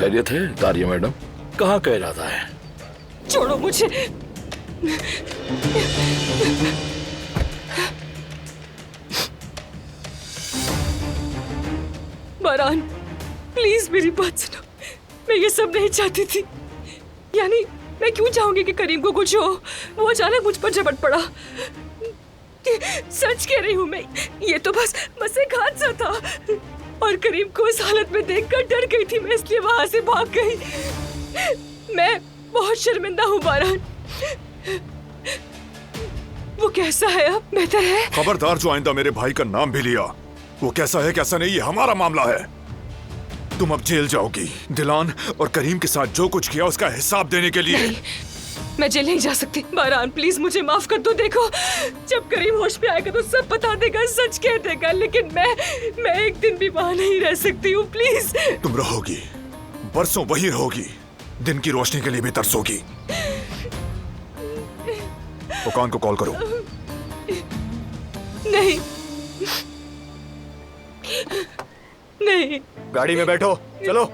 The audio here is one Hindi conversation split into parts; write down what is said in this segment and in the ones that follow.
खैरियत है दारिया मैडम? कहाँ का इरादा है? छोड़ो मुझे। बारान, प्लीज मेरी बात सुनो। मैं ये सब नहीं चाहती थी। यानी मैं क्यों चाहूंगी कि करीम को कुछ हो? वो अचानक मुझ पर झपट पड़ा। सच कह रही हूँ मैं, ये तो बस एक हादसा था। और करीम को इस हालत में देखकर डर गई थी मैं, इसलिए वहां से भाग गई। मैं बहुत शर्मिंदा हूँ बारान। वो कैसा है अब? बेहतर है? खबरदार जो आइंदा मेरे भाई का नाम भी लिया। वो कैसा है कैसा नहीं, ये हमारा मामला है। तुम अब जेल जाओगी। दिलान और करीम के साथ जो कुछ किया उसका हिसाब देने के लिए। नहीं, मैं जेल नहीं जा सकती। बारान प्लीज मुझे माफ कर दो। देखो, जब करीम होश में आएगा तो सब बता देगा, सच कह देगा। लेकिन मैं एक दिन भी वहां नहीं रह सकती हूँ। प्लीज। तुम रहोगी, बरसों वही रहोगी, दिन की रोशनी के लिए भी तरसोगी। ओकान को कॉल करो। नहीं नहीं। गाड़ी में बैठो, चलो।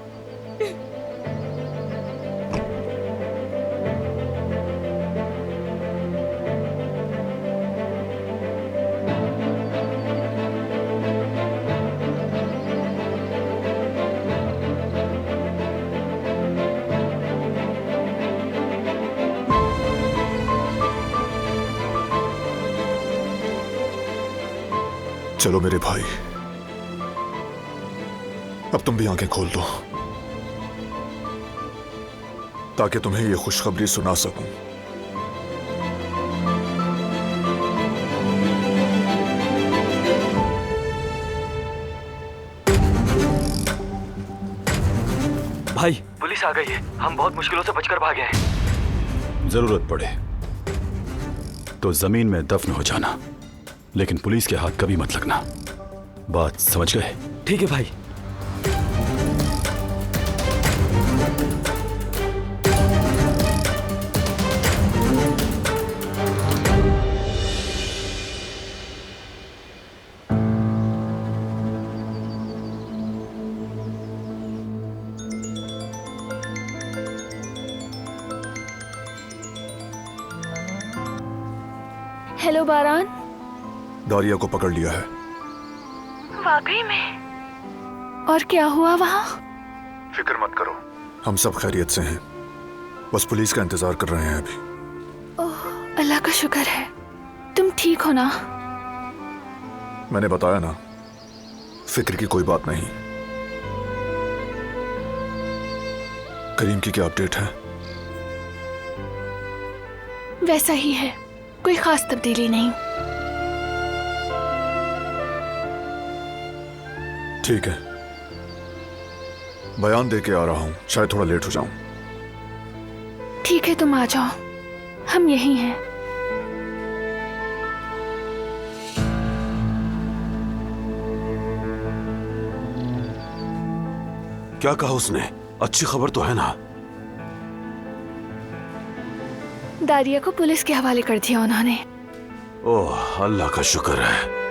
चलो मेरे भाई, अब तुम भी आंखें खोल दो ताकि तुम्हें ये खुशखबरी सुना सकूं। भाई, पुलिस आ गई है। हम बहुत मुश्किलों से बचकर भागे हैं। जरूरत पड़े तो जमीन में दफन हो जाना, लेकिन पुलिस के हाथ कभी मत लगना। बात समझ गए? ठीक है भाई। हेलो बारान। दारिया को पकड़ लिया है। वाकई में? और क्या हुआ वहाँ? फिक्र मत करो, हम सब खैरियत से हैं। बस पुलिस का इंतजार कर रहे हैं अभी। ओह, अल्लाह का शुक्र है। तुम ठीक हो ना? मैंने बताया ना, फिक्र की कोई बात नहीं। करीम की क्या अपडेट है? वैसा ही है, कोई खास तब्दीली नहीं। ठीक है, बयान दे के आ रहा हूं, शायद थोड़ा लेट हो जाऊं। ठीक है, तुम आ जाओ, हम यहीं हैं। क्या कहा उसने? अच्छी खबर तो है ना? दारिया को पुलिस के हवाले कर दिया उन्होंने। ओह, अल्लाह का शुक्र है।